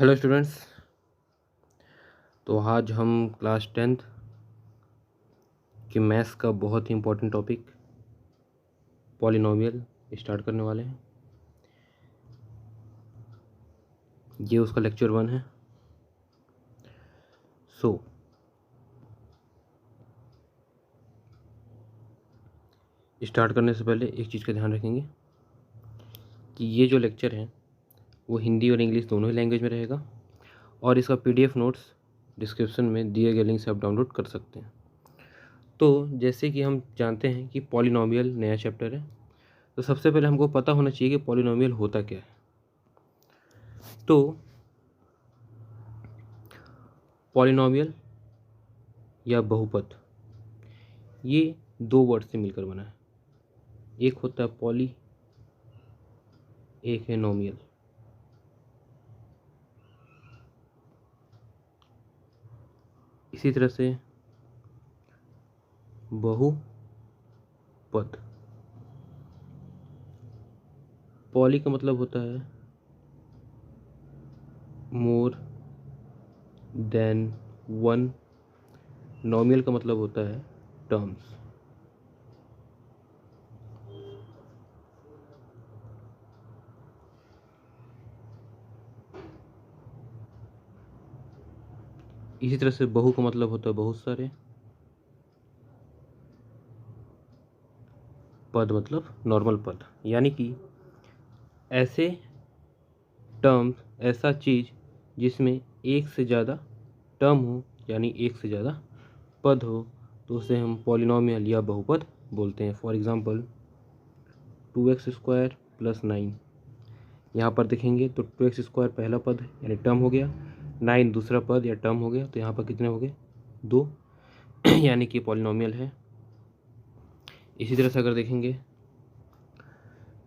Hello students. तो आज हम क्लास 10th के मैथ्स का बहुत ही इम्पोर्टेंट टॉपिक पॉलिनोमियल स्टार्ट करने वाले हैं। ये उसका लेक्चर 1 है। स्टार्ट करने से पहले एक चीज़ का ध्यान रखेंगे कि ये जो लेक्चर है वो हिंदी और इंग्लिश दोनों ही लैंग्वेज में रहेगा और इसका PDF नोट्स डिस्क्रिप्शन में दिए गए लिंक से आप डाउनलोड कर सकते हैं। तो जैसे कि हम जानते हैं कि पॉलिनोमियल नया चैप्टर है, तो सबसे पहले हमको पता होना चाहिए कि पॉलिनोमियल होता क्या है। तो पॉलिनोमियल या बहुपद ये दो वर्ड से मिलकर बना है। एक होता है पॉली, एक है नोमियल। इसी तरह से बहुपद, पॉली का मतलब होता है मोर देन वन, नोमियल का मतलब होता है टर्म्स। इसी तरह से बहु का मतलब होता है बहुत सारे, पद मतलब नॉर्मल पद, यानी कि ऐसे टर्म्स, ऐसा चीज़ जिसमें एक से ज़्यादा टर्म हो, यानी एक से ज़्यादा पद हो, तो उसे हम पॉलिनोमियल या बहुपद बोलते हैं। For example 2x² + 9। यहाँ पर देखेंगे तो 2x² पहला पद यानी टर्म हो गया, 9 दूसरा पद या टर्म हो गया, तो यहाँ पर कितने हो गए? 2 यानी कि पॉलिनोमियल है। इसी तरह से अगर देखेंगे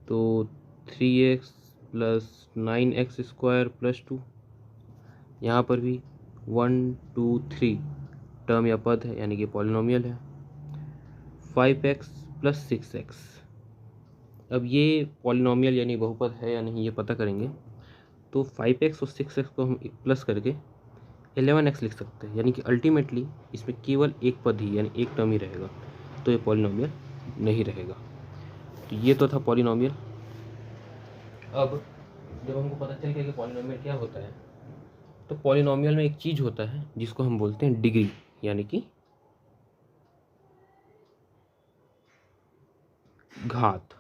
तो 3x + 9x² + 2, यहाँ पर भी 1 2 3 टर्म या पद है, यानी कि पॉलिनोमियल है। 5x + 6x, अब ये पॉलिनोमियल यानी बहुपद है या नहीं ये पता करेंगे। तो 5x और 6x को हम प्लस करके 11x लिख सकते हैं, यानी कि अल्टीमेटली इसमें केवल एक पद ही यानी एक टर्म ही रहेगा, तो ये पॉलिनोमियल नहीं रहेगा। तो ये तो था पॉलिनोमियल। अब जब हमको पता चल गया कि पॉलिनोमियल क्या होता है, तो पॉलिनोमियल में एक चीज़ होता है जिसको हम बोलते हैं डिग्री, यानी कि घात।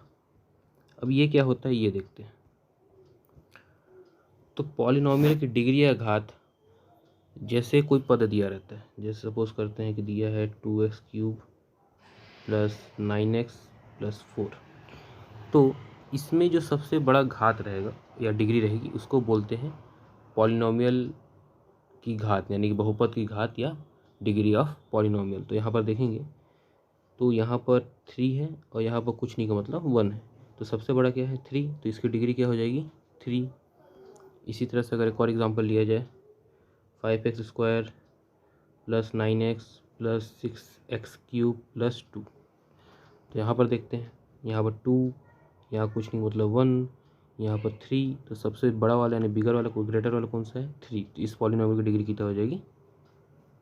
अब ये क्या होता है ये देखते हैं। तो पॉलिनोमियल की डिग्री या घात, जैसे कोई पद दिया रहता है, जैसे सपोज करते हैं कि दिया है 2x³ + 9x + 4, तो इसमें जो सबसे बड़ा घात रहेगा या डिग्री रहेगी उसको बोलते हैं पॉलिनोमियल की घात, यानी कि बहुपद की घात या डिग्री ऑफ पॉलिनोमियल। तो यहाँ पर देखेंगे तो यहाँ पर 3 है और यहाँ पर कुछ नहीं का मतलब 1 है, तो सबसे बड़ा क्या है 3, तो इसकी डिग्री क्या हो जाएगी 3। इसी तरह से अगर एक और एग्जांपल लिया जाए 5x² + 9x + 6x³ + 2, तो यहाँ पर देखते हैं यहाँ पर 2, यहाँ कुछ नहीं मतलब 1, यहाँ पर 3, तो सबसे बड़ा वाला यानी बिगर वाला कोई ग्रेटर वाला कौन सा है 3, तो इस पॉलिनोमियल की डिग्री कितना हो जाएगी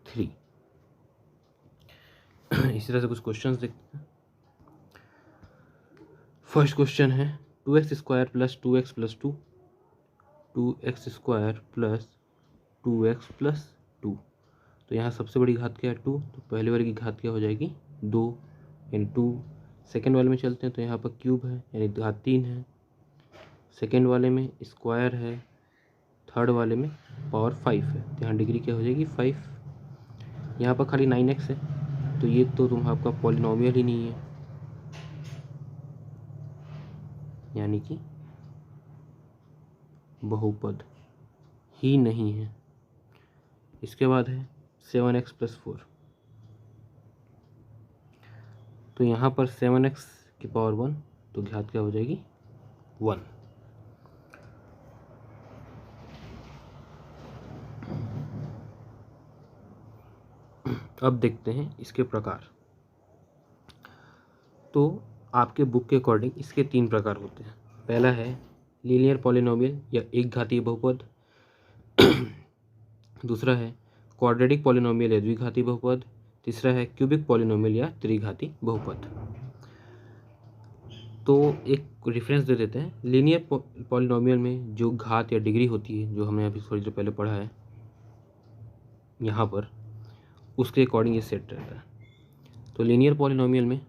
3। इसी तरह से कुछ क्वेश्चंस देखते हैं। फर्स्ट क्वेश्चन है 2x² + 2x + 2, 2x² + 2x + 2, तो यहाँ सबसे बड़ी घात क्या है 2, तो पहले वाले की घात क्या हो जाएगी 2 यानी 2। सेकेंड वाले में चलते हैं तो यहाँ पर क्यूब है यानी घात 3 है, सेकेंड वाले में स्क्वायर है, थर्ड वाले में पावर 5 है, तो यहाँ डिग्री क्या हो जाएगी 5। यहाँ पर खाली 9x है, तो ये तो तुम आपका पॉलिनोमियल ही नहीं है, यानी कि बहुपद ही नहीं है। इसके बाद है 7x + 4, तो यहाँ पर 7x की पावर 1, तो घात क्या हो जाएगी 1। अब देखते हैं इसके प्रकार। तो आपके बुक के अकॉर्डिंग इसके 3 प्रकार होते हैं। पहला है लीनियर पॉलिनोमियल या एक घातीय बहुपद, दूसरा है क्वाड्रेटिक पॉलिनोमियल या द्विघाती बहुपद। तीसरा है क्यूबिक पॉलिनोमियल या त्रिघाती बहुपद। तो एक रेफरेंस दे देते हैं। लीनियर पॉलिनोमियल में जो घात या डिग्री होती है, जो हमने अभी थोड़ी देर पहले पढ़ा है यहाँ पर, उसके अकॉर्डिंग ये सेट रहता है। तो लीनियर पॉलिनोमियल में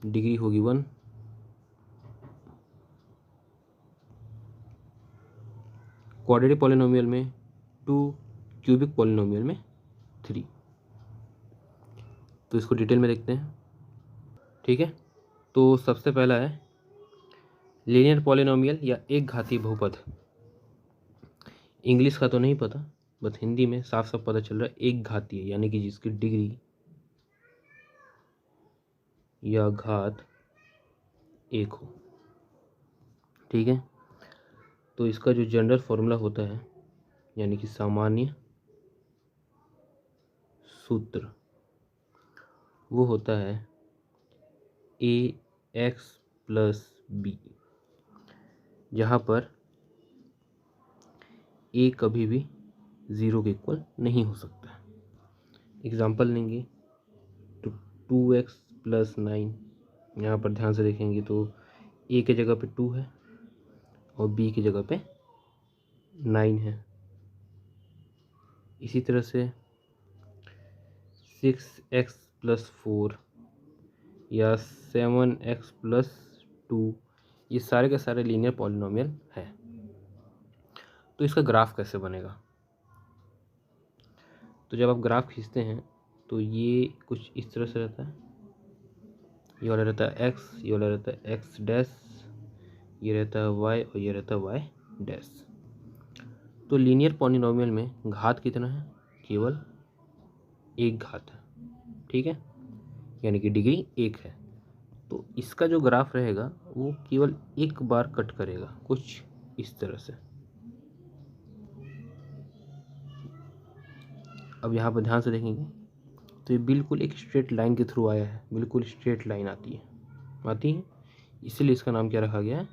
डिग्री होगी 1, क्वाड्रेटिक पॉलिनोमियल में 2, क्यूबिक पॉलिनोमियल में 3। तो इसको डिटेल में देखते हैं, ठीक है। तो सबसे पहला है लीनियर पॉलिनोमियल या एक घातीय बहुपद। इंग्लिश का तो नहीं पता, बट हिंदी में साफ साफ पता चल रहा है एक घातीय, यानी कि जिसकी डिग्री या घात 1 हो, ठीक है। तो इसका जो जनरल फॉर्मूला होता है, यानी कि सामान्य सूत्र, वो होता है ax प्लस बी, जहाँ पर a कभी भी 0 के इक्वल नहीं हो सकता। एग्जाम्पल लेंगे तो 2x प्लस 9, यहाँ पर ध्यान से देखेंगे तो a के जगह पे 2 है और b की जगह पे 9 है। इसी तरह से 6x प्लस 4 या 7x प्लस 2, ये सारे के सारे लीनियर पॉलिनोमियल है। तो इसका ग्राफ कैसे बनेगा? तो जब आप ग्राफ खींचते हैं तो ये कुछ इस तरह से रहता है। ये वाला रहता है x, ये वाला रहता है x डैश, ये रहता है y और ये रहता है y डैश। तो लीनियर पॉलिनोमियल में घात कितना है? केवल एक घात है, ठीक है, यानी कि डिग्री 1 है। तो इसका जो ग्राफ रहेगा वो केवल एक बार कट करेगा, कुछ इस तरह से। अब यहाँ पर ध्यान से देखेंगे तो ये बिल्कुल एक स्ट्रेट लाइन के थ्रू आया है, बिल्कुल स्ट्रेट लाइन आती है, इसीलिए इसका नाम क्या रखा गया है?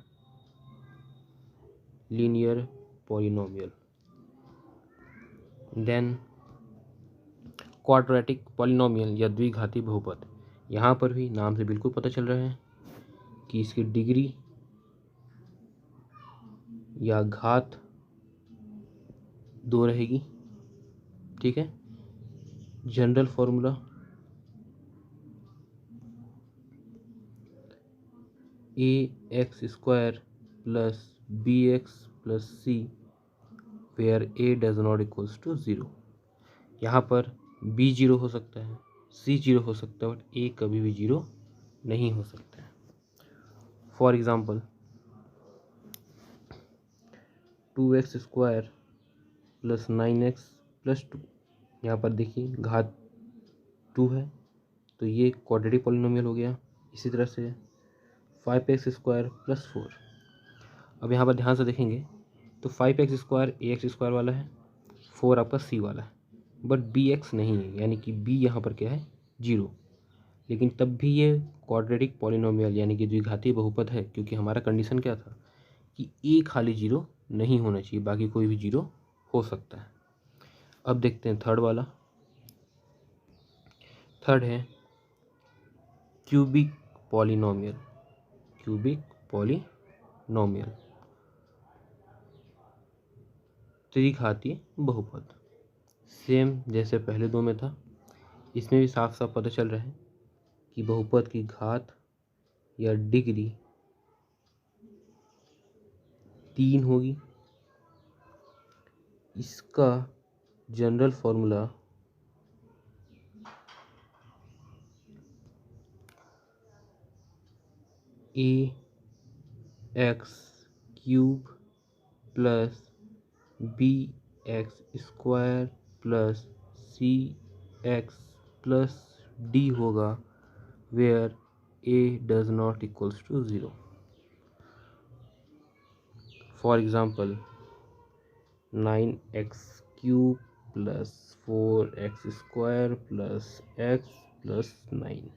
Linear polynomial. Then quadratic polynomial या द्विघाती बहुपद। यहाँ पर भी नाम से बिल्कुल पता चल रहा है कि इसकी डिग्री या घात 2 रहेगी, ठीक है। General formula ax² plus bx plus c where a does not equals to 0। यहाँ पर b 0 हो सकता है, c 0 हो सकता है, बट a कभी भी 0 नहीं हो सकता है। For example 2x² plus 9x plus 2, यहाँ पर देखिए घात 2 है तो ये क्वाड्रेटिक पॉलिनोमियल हो गया। इसी तरह से 5x² प्लस 4। अब यहाँ पर ध्यान से देखेंगे तो 5x² ax² वाला है, 4 आपका c वाला है, बट bx नहीं है, यानी कि b यहाँ पर क्या है? 0। लेकिन तब भी ये क्वाड्रेटिक पॉलिनोमियल यानी कि द्विघाती बहुपद है, क्योंकि हमारा कंडीशन क्या था कि a खाली 0 नहीं होना चाहिए, बाकी कोई भी 0 हो सकता है। अब देखते हैं थर्ड वाला। थर्ड है क्यूबिक पॉलिनोमियल। क्यूबिक पॉलिनोमियल त्रिघातीय बहुपद। सेम जैसे पहले दो में था, इसमें भी साफ साफ पता चल रहा है कि बहुपद की घात या डिग्री 3 होगी। इसका general formula ax³ plus bx² plus cx plus d होगा, where a does not equals to 0। For example 9x³ plus 4x² plus x plus 9,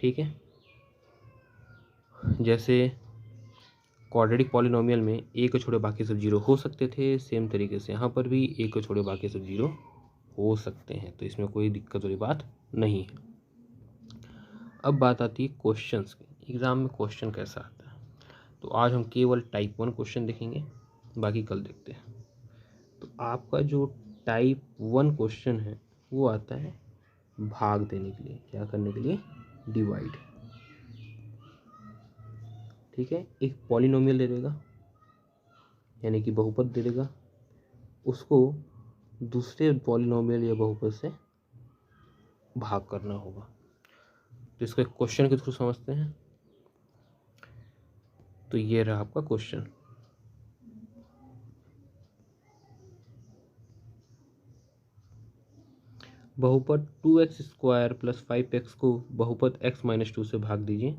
ठीक है। जैसे क्वाड्रेटिक पॉलिनोमियल में ए को छोड़े बाकी सब जीरो हो सकते थे, सेम तरीके से यहाँ पर भी ए को छोड़े बाकी सब जीरो हो सकते हैं, तो इसमें कोई दिक्कत वाली बात नहीं है। अब बात आती है क्वेश्चंस की, एग्ज़ाम में क्वेश्चन कैसा आता है। तो आज हम केवल टाइप 1 क्वेश्चन देखेंगे, बाकी कल देखते हैं। तो आपका जो टाइप 1 क्वेश्चन है वो आता है भाग देने के लिए, क्या करने के लिए, डिवाइड। ठीक है, एक पॉलिनोमियल दे देगा यानी कि बहुपद दे देगा, उसको दूसरे पॉलिनोमियल या बहुपद से भाग करना होगा। तो इसको एक क्वेश्चन के थ्रू समझते हैं। तो ये रहा आपका क्वेश्चन। बहुपद 2x² + 5x को बहुपद x - 2 से भाग दीजिए।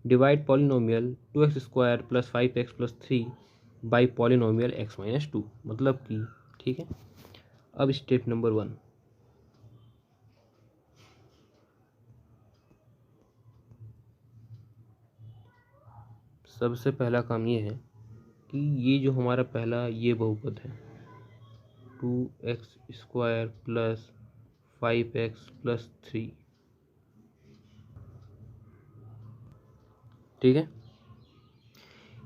Divide polynomial 2x² + 5x + 3 by polynomial x - 2, मतलब कि ठीक है। अब स्टेप नंबर 1, सबसे पहला काम ये है कि ये जो हमारा पहला ये बहुपद है 2x² + 5x + 3, ठीक है,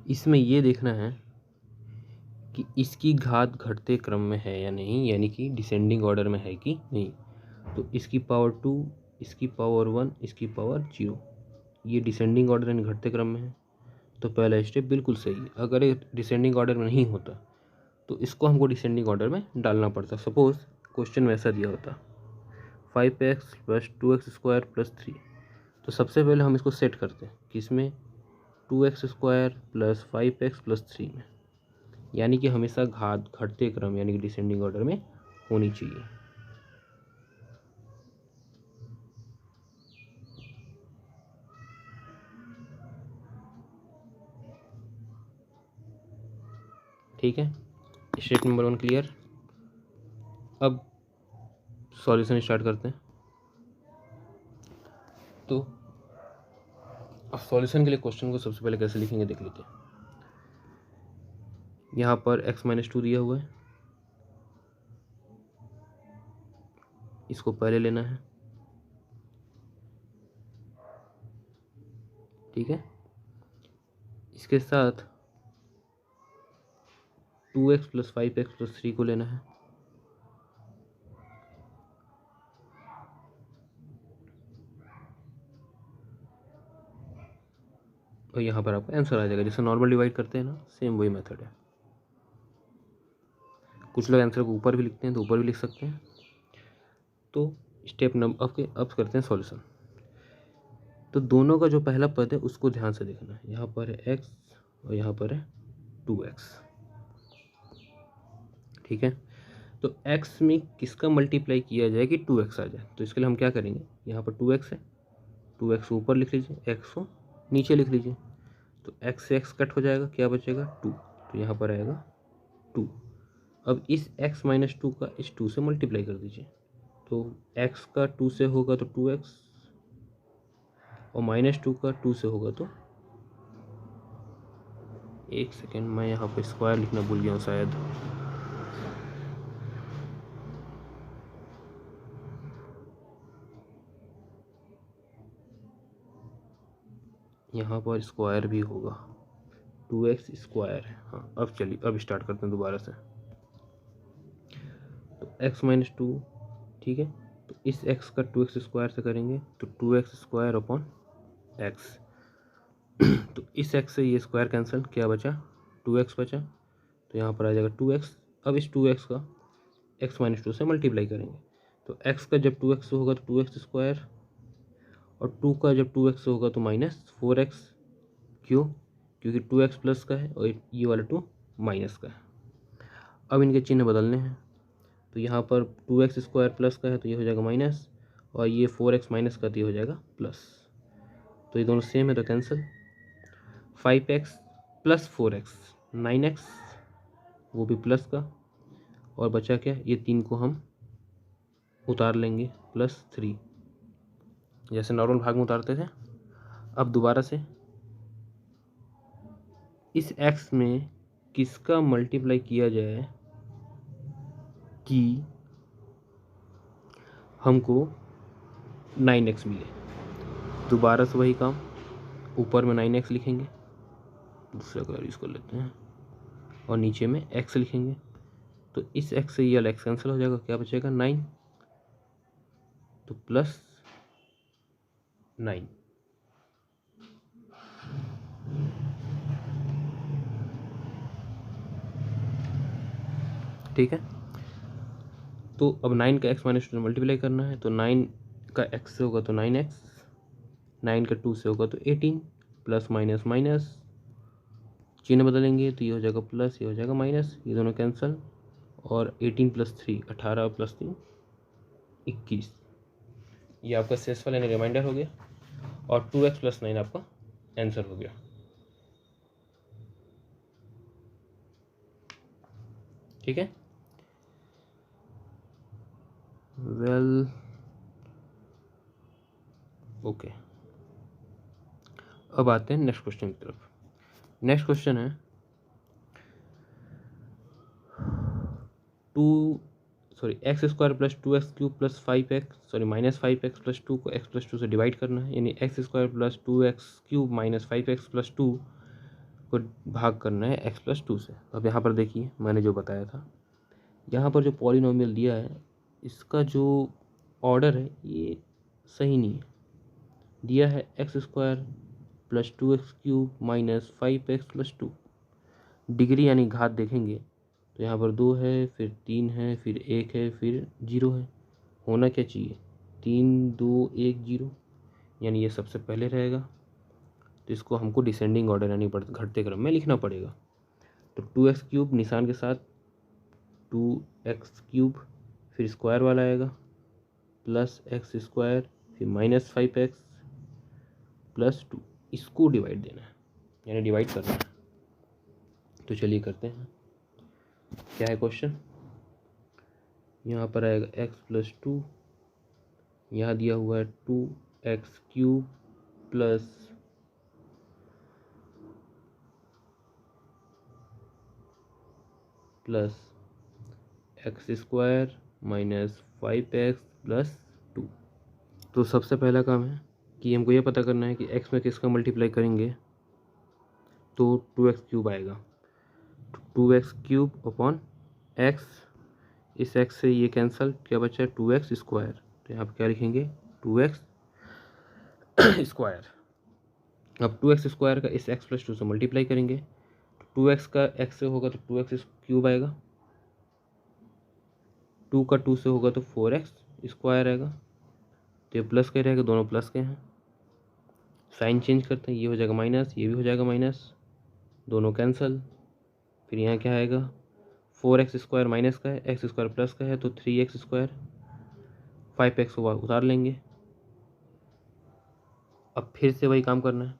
इसमें ये देखना है कि इसकी घात घटते क्रम में है या नहीं, यानी कि डिसेंडिंग ऑर्डर में है कि नहीं। तो इसकी पावर 2, इसकी पावर 1, इसकी पावर 0, ये डिसेंडिंग ऑर्डर यानी घटते क्रम में है। तो पहला स्टेप बिल्कुल सही है। अगर ये डिसेंडिंग ऑर्डर में नहीं होता तो इसको हमको डिसेंडिंग ऑर्डर में डालना पड़ता। सपोज क्वेश्चन में ऐसा दिया होता 5x + 2x² + 3, तो सबसे पहले हम इसको सेट करते हैं किसमें, 2x² + 5x + 3 में, यानी कि हमेशा घात घटते क्रम यानी कि डिसेंडिंग ऑर्डर में होनी चाहिए। ठीक है, स्टेप नंबर 1 क्लियर। अब सॉल्यूशन स्टार्ट करते हैं। तो अब सॉल्यूशन के लिए क्वेश्चन को सबसे पहले कैसे लिखेंगे देख लेते हैं। यहाँ पर x - 2 दिया हुआ है, इसको पहले लेना है, ठीक है। इसके साथ 2x + 5x + 3 को लेना है, और यहाँ पर आपका आंसर आ जाएगा। जैसे नॉर्मल डिवाइड करते हैं ना, सेम वही मेथड है। कुछ लोग आंसर को ऊपर भी लिखते हैं तो ऊपर भी लिख सकते हैं। तो स्टेप नंबर अब करते हैं सॉल्यूशन। तो दोनों का जो पहला पद है उसको ध्यान से देखना है। यहाँ पर है x और यहाँ पर है 2x, ठीक है। तो x में किसका मल्टीप्लाई किया जाए कि 2x आ जाए, तो इसके लिए हम क्या करेंगे, यहाँ पर 2x है, 2x ऊपर लिख लीजिए, x को नीचे लिख लीजिए। तो x से x कट हो जाएगा, क्या बचेगा 2, तो यहाँ पर आएगा 2। अब इस x - 2 का इस 2 से मल्टीप्लाई कर दीजिए। तो x का 2 से होगा तो 2x, और -2 का 2 से होगा तो, एक सेकेंड, मैं यहाँ पर स्क्वायर लिखना भूल गया हूँ शायद। यहाँ पर स्क्वायर भी होगा, 2x² है। हाँ, अब चलिए अब स्टार्ट करते हैं दोबारा से। तो x - 2, ठीक है। तो इस x का 2x² से करेंगे तो 2x² अपॉन x। तो इस x से ये स्क्वायर कैंसिल, क्या बचा 2x बचा, तो यहाँ पर आ जाएगा 2x। अब इस 2x का x - 2 से मल्टीप्लाई करेंगे। तो x का जब 2x से होगा तो 2x², और 2 का जब 2x से होगा तो -4x। क्यों, क्योंकि 2x प्लस का है और ये वाला 2 माइनस का है। अब इनके चिन्ह बदलने हैं। तो यहाँ पर 2x² प्लस का है तो ये हो जाएगा माइनस, और ये 4x माइनस का तो ये हो जाएगा प्लस। तो ये दोनों सेम है तो कैंसिल। 5x + 4x 9x, वो भी प्लस का, और बचा क्या, ये 3 को हम उतार लेंगे +3, जैसे नॉर्मल भाग में उतारते थे। अब दोबारा से इस x में किसका मल्टीप्लाई किया जाए कि हमको 9x मिले। दोबारा से वही काम, ऊपर में 9x लिखेंगे, दूसरा कलर यूज़ कर लेते हैं, और नीचे में x लिखेंगे। तो इस x से ये वाला x कैंसिल हो जाएगा, क्या बचेगा 9, तो प्लस 9। ठीक है, तो अब 9 का x माइनस 2 मल्टीप्लाई करना है, तो 9 का x से होगा तो 9x, 9 का 2 से होगा तो 18, प्लस माइनस माइनस, चिन्ह बदलेंगे तो ये हो जाएगा प्लस, ये हो जाएगा माइनस, ये दोनों कैंसिल, और 18 प्लस 3 18 प्लस 3 21, ये आपका शेषफल यानी रिमाइंडर हो गया, और 2x प्लस 9 आपका आंसर हो गया। ठीक है, वेल ओके। अब आते हैं नेक्स्ट क्वेश्चन की तरफ। नेक्स्ट क्वेश्चन है x square plus 2x cube plus 5x minus 5x plus 2 को x प्लस 2 से डिवाइड करना है, यानी x square plus 2x cube minus 5x plus 2 को भाग करना है x प्लस 2 से। अब यहाँ पर देखिए मैंने जो बताया था, यहाँ पर जो पॉलिनोमियल दिया है इसका जो ऑर्डर है ये सही नहीं है। दिया है x square plus 2x cube minus 5x plus 2, degree यानी घात देखेंगे तो यहाँ पर 2 है, फिर 3 है, फिर 1 है, फिर 0 है। होना क्या चाहिए 3 2 1 0, यानी ये सबसे पहले रहेगा, तो इसको हमको डिसेंडिंग ऑर्डर यानी घटते क्रम में लिखना पड़ेगा। तो 2x क्यूब निशान के साथ 2x क्यूब, फिर स्क्वायर वाला आएगा प्लस एक्स स्क्वायर, फिर माइनस 5x प्लस 2, इसको डिवाइड देना है यानी डिवाइड करना है। तो चलिए करते हैं, क्या है क्वेश्चन। यहाँ पर आएगा x प्लस 2, यहाँ दिया हुआ है 2x cube plus x square minus 5x plus 2। तो सबसे पहला काम है कि हमको ये पता करना है कि x में किसका मल्टीप्लाई करेंगे तो 2x क्यूब आएगा, 2x क्यूब अपॉन x, इस x से ये कैंसिल, क्या बचा है 2x स्क्वायर, तो यहाँ पर क्या लिखेंगे 2x स्क्वायर। अब 2x स्क्वायर का इस x प्लस 2 से मल्टीप्लाई करेंगे, 2x का x से होगा तो 2x क्यूब आएगा, 2 का 2 से होगा तो 4x स्क्वायर आएगा, तो ये प्लस के रहेगा, दोनों प्लस के हैं। साइन चेंज करते हैं, ये हो जाएगा माइनस, ये भी हो जाएगा माइनस, दोनों कैंसिल। फिर यहाँ क्या आएगा 4x स्क्वायर माइनस का है, एक्स स्क्वायर प्लस का है तो 3x स्क्वायर, 5x को उतार लेंगे। अब फिर से वही काम करना है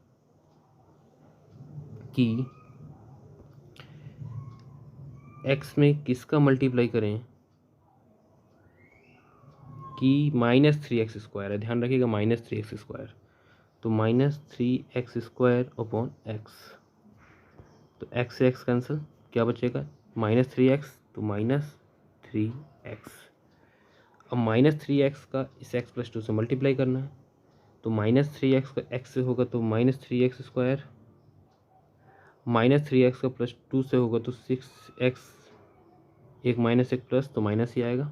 कि x में किसका मल्टीप्लाई करें कि -3x स्क्वायर है, ध्यान रखिएगा -3x स्क्वायर, तो -3x स्क्वायर अपॉन x, तो x से x कैंसिल, क्या बचेगा -3x, तो -3x। अब -3x का इस x प्लस 2 से मल्टीप्लाई करना है, तो -3x का x से होगा तो -3x स्क्वायर, -3x का प्लस 2 से होगा तो 6x, एक माइनस एक प्लस तो माइनस ही आएगा,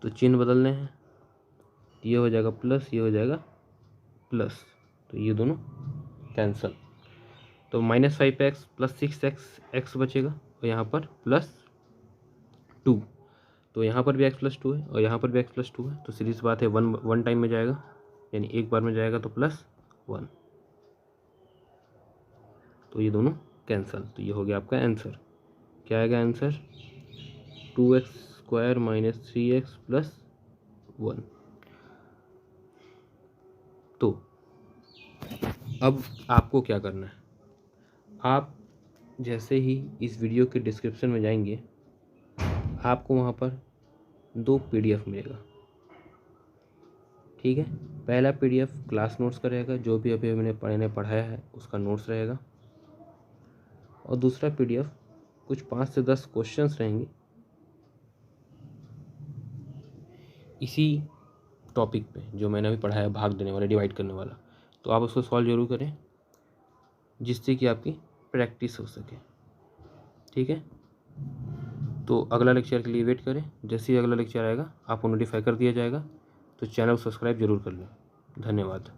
तो चिन्ह बदलने हैं, ये हो जाएगा प्लस, ये हो जाएगा प्लस, तो ये दोनों कैंसल, तो -5x प्लस 6x बचेगा, और यहाँ पर प्लस 2, तो यहाँ पर भी x प्लस 2 है और यहाँ पर भी x प्लस 2 है, तो सीधी सी बात है वन टाइम में जाएगा, यानी एक बार में जाएगा तो +1, तो ये दोनों कैंसल, तो ये हो गया आपका आंसर। क्या आएगा answer 2x square minus 3x plus 1। तो अब आपको क्या करना है, आप जैसे ही इस वीडियो के डिस्क्रिप्शन में जाएंगे आपको वहाँ पर 2 PDF मिलेगा। ठीक है, पहला PDF क्लास नोट्स का रहेगा, जो भी अभी मैंने पढ़ाया है उसका नोट्स रहेगा, और दूसरा PDF कुछ 5 से 10 क्वेश्चंस रहेंगे इसी टॉपिक पे जो मैंने अभी पढ़ाया, भाग देने वाला, डिवाइड करने वाला। तो आप उसको सॉल्व जरूर करें जिससे कि आपकी प्रैक्टिस हो सके। ठीक है, तो अगला लेक्चर के लिए वेट करें। जैसे ही अगला लेक्चर आएगा आपको नोटिफाई कर दिया जाएगा, तो चैनल को सब्सक्राइब जरूर कर लें। धन्यवाद।